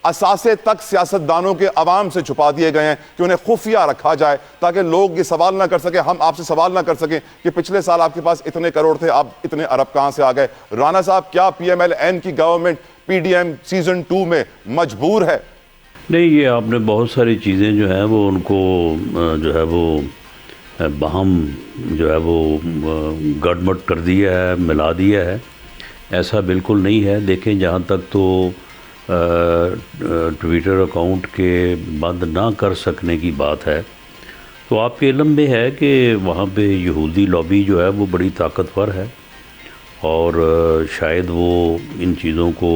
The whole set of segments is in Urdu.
اثاثے تک سیاستدانوں کے عوام سے چھپا دیے گئے ہیں کہ انہیں خفیہ رکھا جائے تاکہ لوگ یہ سوال نہ کر سکیں, ہم آپ سے سوال نہ کر سکیں کہ پچھلے سال آپ کے پاس اتنے کروڑ تھے, اب اتنے ارب کہاں سے آ گئے. رانا صاحب, کیا پی ایم ایل این کی government P D M season 2 میں مجبور ہے؟ نہیں, یہ آپ نے بہت ساری چیزیں جو ہیں وہ ان کو جو ہے وہ باہم جو ہے وہ گڑمٹ کر دیا ہے, ملا دیا ہے. ایسا بالکل نہیں ہے. دیکھیں, جہاں تک تو ٹویٹر اکاؤنٹ کے بند نہ کر سکنے کی بات ہے, تو آپ کے علم میں ہے کہ وہاں پہ یہودی لابی جو ہے وہ بڑی طاقتور ہے, اور شاید وہ ان چیزوں کو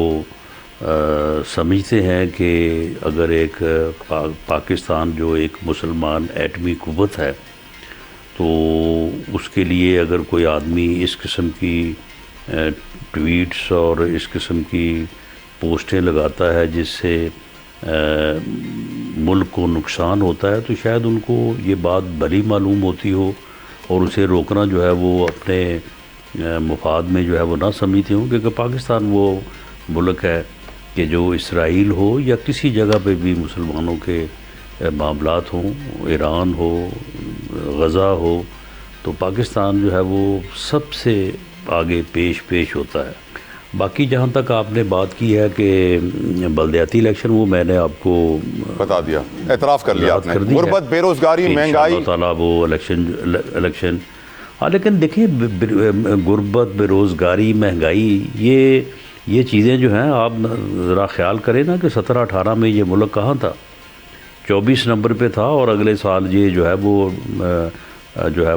سمجھتے ہیں کہ اگر ایک پاکستان جو ایک مسلمان ایٹمی قوت ہے, تو اس کے لیے اگر کوئی آدمی اس قسم کی ٹویٹس اور اس قسم کی پوسٹیں لگاتا ہے جس سے ملک کو نقصان ہوتا ہے, تو شاید ان کو یہ بات بھلی معلوم ہوتی ہو اور اسے روکنا جو ہے وہ اپنے مفاد میں جو ہے وہ نہ سمجھتے ہوں, کیونکہ پاکستان وہ ملک ہے کہ جو اسرائیل ہو یا کسی جگہ پہ بھی مسلمانوں کے معاملات ہوں, ایران ہو, غزہ ہو, تو پاکستان جو ہے وہ سب سے آگے پیش ہوتا ہے. باقی جہاں تک آپ نے بات کی ہے کہ بلدیاتی الیکشن, وہ میں نے آپ کو بتا دیا, اعتراف کر لیا آپ نے. غربت, بے روزگاری, مہنگائی, اللہ تعالیٰ وہ الیکشن ہاں, لیکن دیکھیں غربت, بے روزگاری, مہنگائی, یہ چیزیں جو ہیں آپ ذرا خیال کریں نا کہ 17-18 میں یہ ملک کہاں تھا, 24 نمبر پہ تھا, اور اگلے سال یہ جو ہے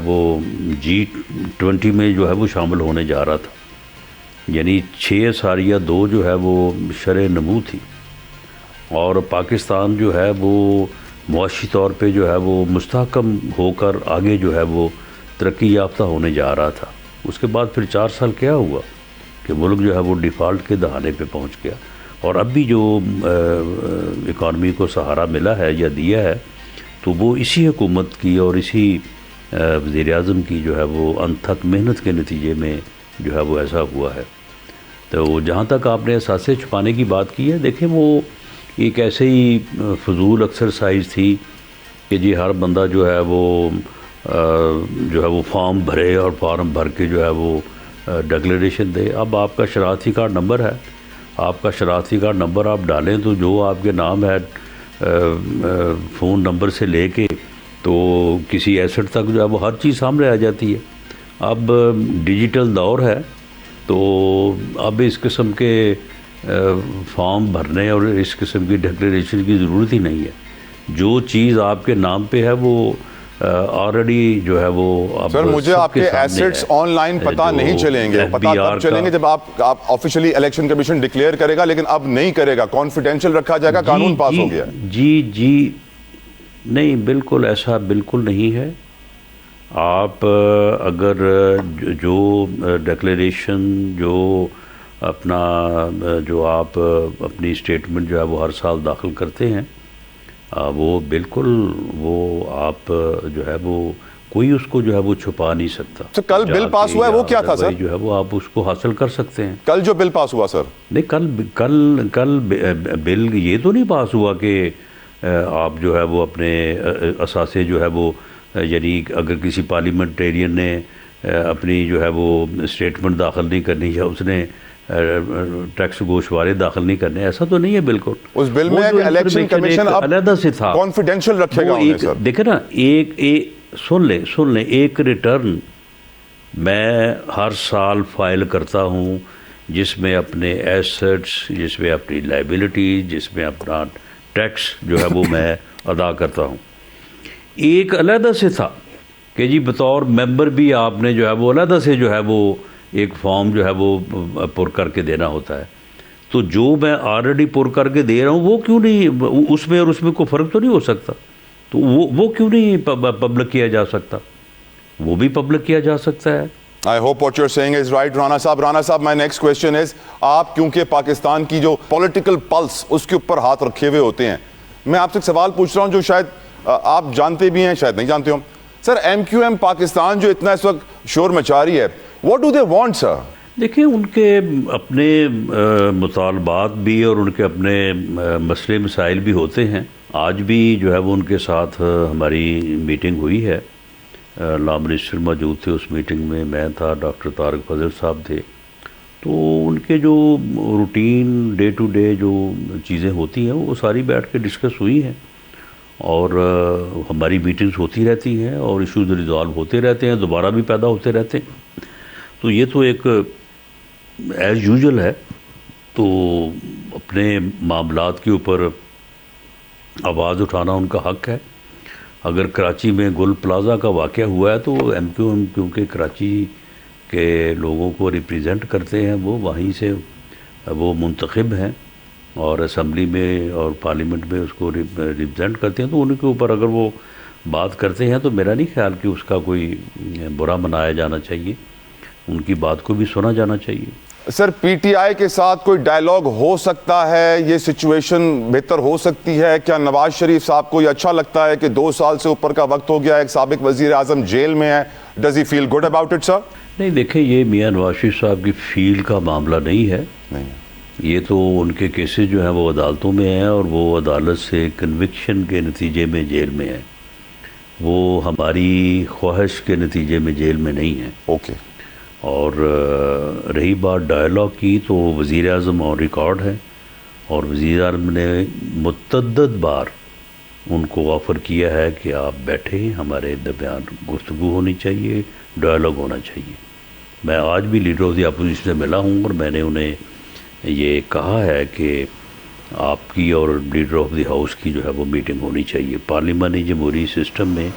وہ G20 میں جو ہے وہ شامل ہونے جا رہا تھا. یعنی 6.2 جو ہے وہ شرح نمو تھی, اور پاکستان جو ہے وہ معاشی طور پہ جو ہے وہ مستحکم ہو کر آگے جو ہے وہ ترقی یافتہ ہونے جا رہا تھا. اس کے بعد پھر 4 سال کیا ہوا کہ ملک جو ہے وہ ڈیفالٹ کے دہانے پہ پہنچ گیا, اور اب بھی جو اکانومی کو سہارا ملا ہے یا دیا ہے, تو وہ اسی حکومت کی اور اسی وزیر اعظم کی جو ہے وہ انتھک محنت کے نتیجے میں جو ہے وہ ایسا ہوا ہے. تو جہاں تک آپ نے اثاثے چھپانے کی بات کی ہے, دیکھیں وہ ایک ایسے ہی فضول ایکسرسائز تھی کہ جی ہر بندہ جو ہے وہ فارم بھرے اور فارم بھر کے جو ہے وہ ڈکلیریشن دے. اب آپ کا شناختی کارڈ نمبر ہے, آپ کا شناختی کارڈ نمبر آپ ڈالیں تو جو آپ کے نام ہے فون نمبر سے لے کے تو کسی ایسٹ تک جو ہے وہ ہر چیز سامنے آ جاتی ہے. اب ڈیجیٹل دور ہے, تو اب اس قسم کے فارم بھرنے اور اس قسم کی ڈکلیریشن کی ضرورت ہی نہیں ہے. جو چیز آپ کے نام پہ ہے وہ آلریڈی جو ہے وہ سر, مجھے آپ کے ایسٹس آن لائن پتہ نہیں چلیں گے, پتہ تب چلیں گے جب آپ آفیشلی الیکشن کمیشن ڈکلیئر کرے گا, لیکن اب نہیں کرے گا, کانفیڈینشیل رکھا جائے گا, قانون پاس ہو گیا ہے. جی نہیں, بالکل ایسا بالکل نہیں ہے. آپ اگر جو ڈکلیریشن جو آپ اپنی اسٹیٹمنٹ جو ہے وہ ہر سال داخل کرتے ہیں, وہ بالکل وہ آپ جو ہے وہ کوئی اس کو جو ہے وہ چھپا نہیں سکتا. کل بل پاس ہوا ہے وہ کیا تھا سر؟ جو ہے وہ آپ اس کو حاصل کر سکتے ہیں. کل جو بل پاس ہوا سر؟ نہیں, کل بل یہ تو نہیں پاس ہوا کہ آپ جو ہے وہ اپنے اثاثے جو ہے وہ, یعنی اگر کسی پارلیمنٹیرین نے اپنی جو ہے وہ اسٹیٹمنٹ داخل نہیں کرنی یا اس نے ٹیکس گوشوارے داخل نہیں کرنے, ایسا تو نہیں ہے بالکل. اس بل میں الیکشن کمیشن اب علیحدہ سے تھا, کانفیڈینشیل رکھے گا انہیں سر. دیکھیں نا, سن لیں, ایک ریٹرن میں ہر سال فائل کرتا ہوں جس میں اپنے ایسٹس, جس میں اپنی لائبلٹی, جس میں اپنا ٹیکس جو ہے وہ میں ادا کرتا ہوں. ایک علیحدہ سے تھا کہ جی بطور ممبر بھی آپ نے جو ہے وہ علیحدہ سے جو ہے وہ ایک فارم جو ہے وہ پر کر کے دینا ہوتا ہے. تو جو میں آلریڈی پر کر کے دے رہا ہوں وہ کیوں نہیں, اس میں اور اس میں کوئی فرق تو نہیں ہو سکتا, تو وہ کیوں نہیں پبلک کیا جا سکتا؟ وہ بھی پبلک کیا جا سکتا ہے. I hope what you're saying is right, Rana صاحب. رانا صاحب, my next question is, آپ کیونکہ پاکستان کی جو پولیٹیکل پلس اس کے اوپر ہاتھ رکھے ہوئے ہوتے ہیں, میں آپ سے ایک سوال پوچھ رہا ہوں جو شاید آپ جانتے بھی ہیں, شاید نہیں جانتے ہوں. سر, ایم کیو ایم پاکستان جو اتنا اس وقت شور مچا رہی ہے, what do they want, sir? دیکھیں ان کے اپنے مطالبات بھی اور ان کے اپنے مسئلے مسائل بھی ہوتے ہیں. آج بھی جو ہے وہ ان کے ساتھ ہماری میٹنگ ہوئی ہے. لا منسٹر موجود تھے اس میٹنگ میں تھا, ڈاکٹر طارق فضل صاحب تھے. تو ان کے جو روٹین ڈے ٹو ڈے جو چیزیں ہوتی ہیں وہ ساری بیٹھ کے ڈسکس ہوئی ہیں, اور ہماری میٹنگز ہوتی رہتی ہیں اور ایشوز ریزالو ہوتے رہتے ہیں, دوبارہ بھی پیدا ہوتے رہتے ہیں. تو یہ تو ایک ایز یوزول ہے. تو اپنے معاملات کے اوپر آواز اٹھانا ان کا حق ہے. اگر کراچی میں گل پلازا کا واقعہ ہوا ہے تو ایم کیو ایم کیونکہ کراچی کے لوگوں کو ریپریزنٹ کرتے ہیں, وہ وہیں سے وہ منتخب ہیں اور اسمبلی میں اور پارلیمنٹ میں اس کو ریپریزنٹ کرتے ہیں. تو ان کے اوپر اگر وہ بات کرتے ہیں تو میرا نہیں خیال کہ اس کا کوئی برا منایا جانا چاہیے, ان کی بات کو بھی سنا جانا چاہیے. سر پی ٹی آئی کے ساتھ کوئی ڈائیلاگ ہو سکتا ہے, یہ سچویشن بہتر ہو سکتی ہے کیا؟ نواز شریف صاحب کو یہ اچھا لگتا ہے کہ 2 سال سے اوپر کا وقت ہو گیا, ایک سابق وزیر اعظم جیل میں ہے, does he feel good about it sir? نہیں دیکھیں, یہ میاں نواز شریف صاحب کی فیل کا معاملہ نہیں ہے. یہ تو ان کے کیسز جو ہیں وہ عدالتوں میں ہیں اور وہ عدالت سے کنوکشن کے نتیجے میں جیل میں ہیں, وہ ہماری خواہش کے نتیجے میں جیل میں نہیں ہیں. اوکے. اور رہی بات ڈائیلاگ کی تو وزیر اعظم آن ریکارڈ ہے, اور وزیر اعظم نے متعدد بار ان کو آفر کیا ہے کہ آپ بیٹھیں, ہمارے درمیان گفتگو ہونی چاہیے, ڈائیلاگ ہونا چاہیے. میں آج بھی لیڈر آف دی اپوزیشن سے ملا ہوں اور میں نے انہیں یہ کہا ہے کہ آپ کی اور لیڈر آف دی ہاؤس کی جو ہے وہ میٹنگ ہونی چاہیے. پارلیمانی جمہوری سسٹم میں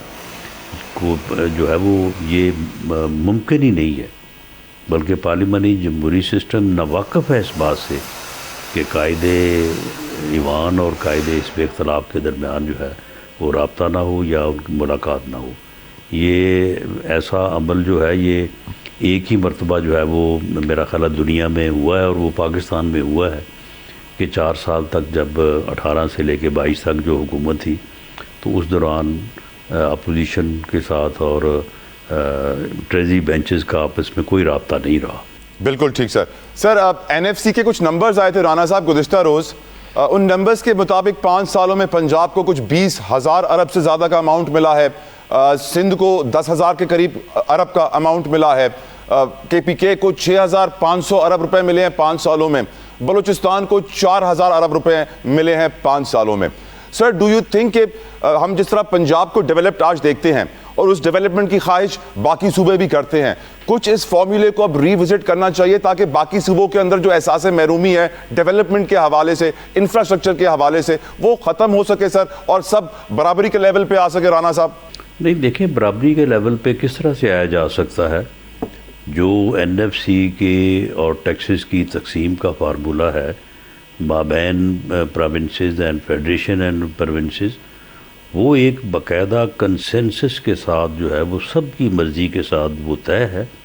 کو جو ہے وہ یہ ممکن ہی نہیں ہے, بلکہ پارلیمانی جمہوری سسٹم ناواقف ہے اس بات سے کہ قائد ایوان اور قائد اس پہ اختلاف کے درمیان جو ہے وہ رابطہ نہ ہو یا ان کی ملاقات نہ ہو. یہ ایسا عمل جو ہے یہ ایک ہی مرتبہ جو ہے وہ میرا خیال ہے دنیا میں ہوا ہے, اور وہ پاکستان میں ہوا ہے کہ 4 سال تک جب 18 سے لے کے 22 تک جو حکومت تھی تو اس دوران اپوزیشن کے ساتھ اور ٹریزری بینچز کا آپس میں کوئی رابطہ نہیں رہا. بالکل ٹھیک سر. سر این ایف سی کے کچھ نمبرز آئے تھے رانا صاحب گزشتہ روز, ان نمبرز کے مطابق 5 سالوں میں پنجاب کو کچھ 20,000 ارب سے زیادہ کا اماؤنٹ ملا ہے, سندھ کو 10,000 کے قریب ارب کا اماؤنٹ ملا ہے, کے پی کے کو 6,500 ارب روپے ملے ہیں 5 سالوں میں, بلوچستان کو 4,000 ارب روپے ملے ہیں 5 سالوں میں. سر ڈو یو تھنک کہ ہم جس طرح پنجاب کو ڈیولپڈ آج دیکھتے ہیں اور اس ڈیولپمنٹ کی خواہش باقی صوبے بھی کرتے ہیں, کچھ اس فارمولے کو اب ری وزٹ کرنا چاہیے تاکہ باقی صوبوں کے اندر جو احساس محرومی ہے ڈیولپمنٹ کے حوالے سے, انفراسٹرکچر کے حوالے سے, وہ ختم ہو سکے سر, اور سب برابری کے لیول پہ آ سکے؟ رانا صاحب نہیں دیکھیں, برابری کے لیول پہ کس طرح سے آیا جا سکتا ہے؟ جو این ایف سی کے اور ٹیکسز کی تقسیم کا فارمولہ ہے مابین provinces and federation and provinces, وہ ایک باقاعدہ کنسنسس کے ساتھ جو ہے وہ سب کی مرضی کے ساتھ وہ طے ہے,